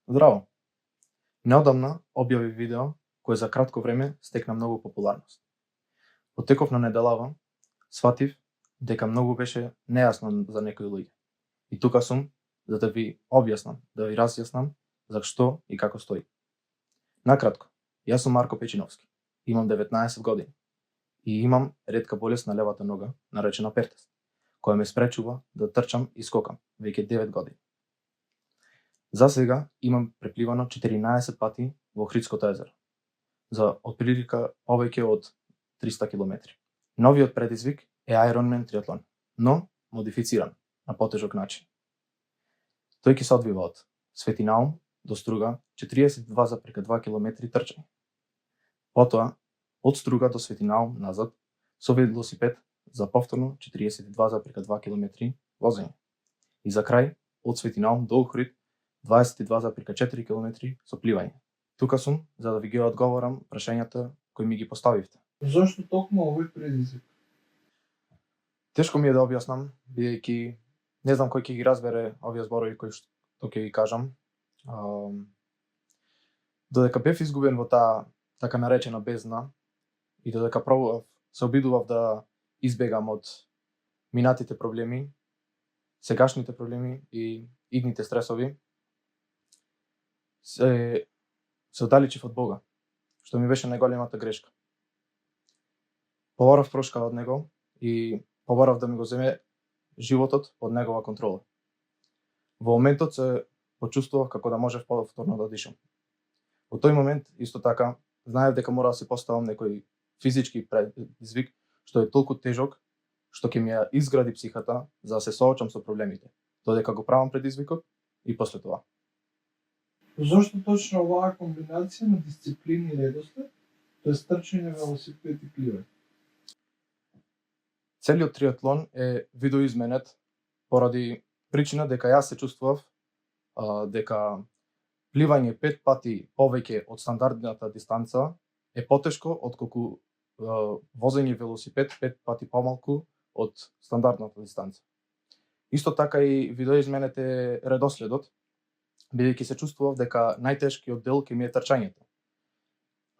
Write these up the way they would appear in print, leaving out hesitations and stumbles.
Здраво! Неодамна објави видео кој за кратко време стекна многу популарност. Во теков на неделава сватив дека многу беше нејасно за некои луѓе. И тука сум за да ви објаснам, да ви разјаснам за што и како стои. Накратко, јас сум Марко Печиновски, имам 19 години и имам ретка болест на левата нога, наречена пертест, која ме спречува да трчам и скокам веќе 9 години. За сега имам препливано 14 пати во Охридското езеро, за отприлика повеќе од 300 километри. Новиот предизвик е Ironman триатлон, но модифициран на потежок начин. Тој ќе се одвива од Свети Наум до Струга 42,2 километри трчање. Потоа од Струга до Свети Наум назад со велосипед за повторно 42,2 километри возење. И за крај од Свети Наум до Охрид 22,4 километри со пливање. Тука сум за да ви ги одговорам прашањата кои ми ги поставивте. Зошто токму овој предизвик? Тешко ми е да објаснам, бидејќи не знам кој ќе ги разбере овие зборови кои што ќе ги кажам. Додека бев изгубен во таа така наречена бездна и додека се обидував да избегам од минатите проблеми, сегашните проблеми и идните стресови, се оддалечив од Бога, што ми беше најголемата грешка. Побарав прошка од него и побарав да ми го земе животот под негова контрола. Во моментот се почувствував како да можев повторно да дишам. Во тој момент исто така знаев дека мора да се поставам некој физички предизвик што е толку тежок што ќе ми ја изгради психата за да се соочам со проблемите, додека го правам предизвикот и после тоа. Зошто точно оваа комбинација на дисциплини и редослед, тоест трчање, велосипед и пливање? Целиот триатлон е видоизменет поради причина дека јас се чувствував дека пливање 5 пати повеќе од стандардната дистанца е потешко отколку возење велосипед 5 пати помалку од стандардната дистанца. Исто така и видоизменет е редоследот, бидејќи се чувствував дека најтешкиот дел ќе ми е трчањето.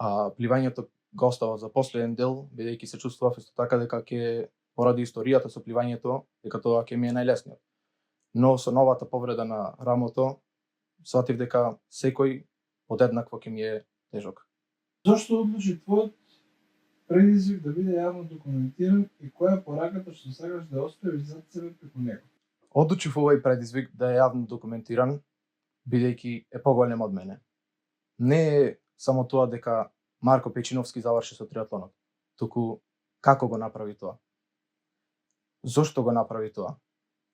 А пливањето го оставав за последен дел, бидејќи се чувствував исто така дека ќе поради историјата со пливањето, дека тоа ќе ми е најлесниот. Но со новата повреда на рамото, сватив дека секој подеднакво ќе ми е тежок. Зошто одлучи твојот предизвик да биде јавно документиран и која е пораката што сакаш да оставиш зад себе преку него? Одлучив овој предизвик да е јавно документиран, бидејќи е поголем од мене. Не е само тоа дека Марко Печиновски заврши со триатлонот, туку како го направи тоа? Зошто го направи тоа?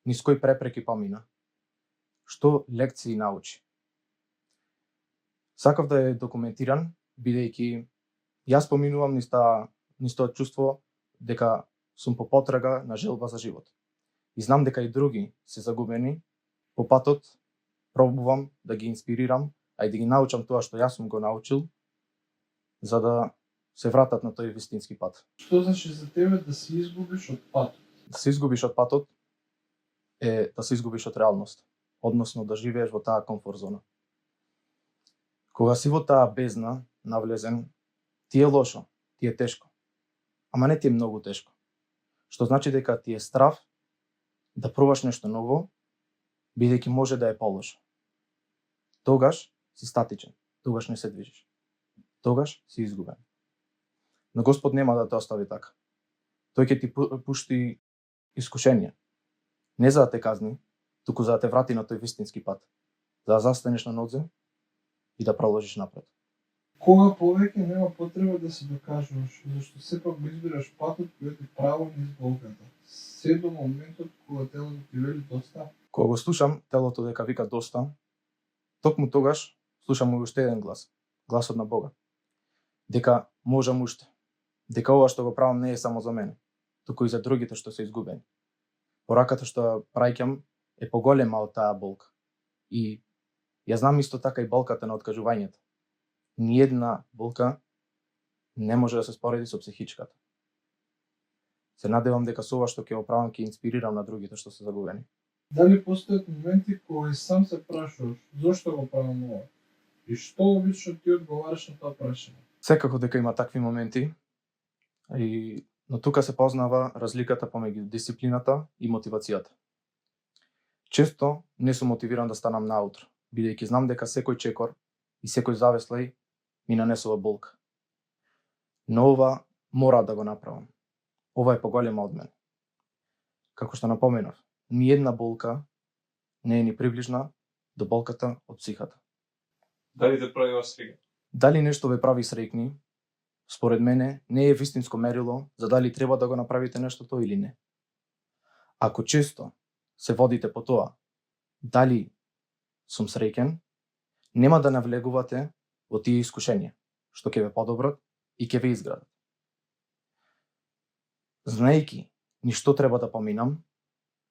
Низ кои препреки помина? Што лекции научи? Сакав да е документиран, бидејќи јас поминувам низ тоа чувство дека сум по потрага на желба за живот. И знам дека и други се загубени по патот, пробувам да ги инспирирам, а и да ги научам тоа што јас сум го научил, за да се вратат на тој вистински пат. Што значи за тебе да се изгубиш од патот? Да се изгубиш од патот е да се изгубиш од реалност, односно да живееш во таа комфорт зона. Кога си во таа бездна навлезен, ти е лошо, ти е тешко. Ама не ти е многу тешко. Што значи дека ти е страв да пробаш нешто ново, бидејќи може да е полошо. Тогаш си статичен, тогаш не се движиш. Тогаш си изгубен. Но Господ нема да те остави така. Тој ќе ти пушти искушенија. Не за да те казни, туку за да те врати на тој вистински пат. За да застанеш на нозе и да продолжиш напред. Кога повеќе нема потреба да се докажуваш, зашто сепак го избираш патот кој ти право низ болката. Се до моментот кога телото ти вели доста. Кога го слушам телото дека вика доста, токму тогаш слушам уште еден глас, гласот на Бога. Дека можам уште. Дека ова што го правам не е само за мене, туку и за другите што се изгубени. Пораката што праќам е поголема од таа болка. И ја знам исто така и болката на откажувањето. Ниедна болка не може да се спореди со психичката. Се надевам дека со ова што ќе го правам ќе инспирирам на другите што се загубени. Дали постојат моменти кога и сам се прашуваш зошто го правам ова? И што обично ти одговараш на тоа прашање? Секако дека има такви моменти, но тука се познава разликата помеѓу дисциплината и мотивацијата. Често не сум мотивиран да станам наутро, бидејќи знам дека секој чекор и секој завеслај ми нанесува болка. Но ова мора да го направам. Ова е поголема од мене. Како што напоменав, ни една болка не е ни приближна до болката од психата. Дали те прави среќен? Дали нешто ве прави среќни, според мене, не е вистинско мерило за дали треба да го направите нештото или не. Ако често се водите по тоа, дали сум среќен, нема да навлегувате во тие искушенија, што ќе ве подобрат и ќе ве изградат. Знаејќи ни што треба да поминам,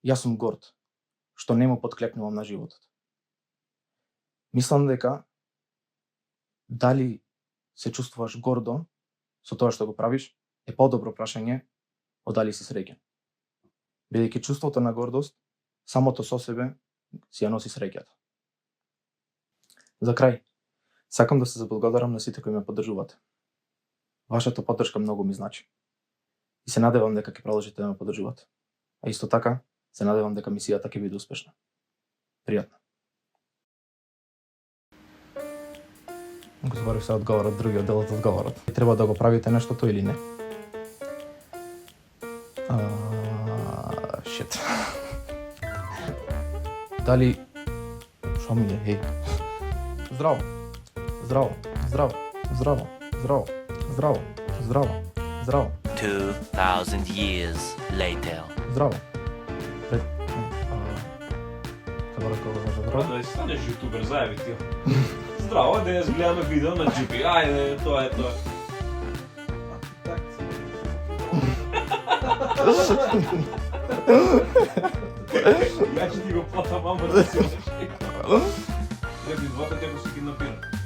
јас сум горд, што не му подклекнувам на животот. Мислам дека дали се чувствуваш гордо со тоа што го правиш е подобро прашање од дали си среќен. Бидејќи чувството на гордост самото со себе си ја носи среќата. За крај, сакам да се заблагодарам на сите кои ме поддржувате. Вашата поддршка многу ми значи. И се надевам дека ќе продолжите да ме поддржувате. А исто така, се надевам дека мисијата ќе биде успешна. Пријатно. Го зборив се одговорот, другиот дел од одговорот. Треба да го правите нештото или не? Шит. Дали... Шо ми е, хеј? Здраво. Здраво. Здраво. Здраво. Здраво. Здраво. Здраво. Здраво. 2000 years later. Здраво. Заборав кога може здраво. Да станеш ютубер, заеби ти. Здраво, денес гледаме видео на GP. Ајде, тоа е тоа. Ја ќе ти го платам, ама да си не би двата како си ги напира.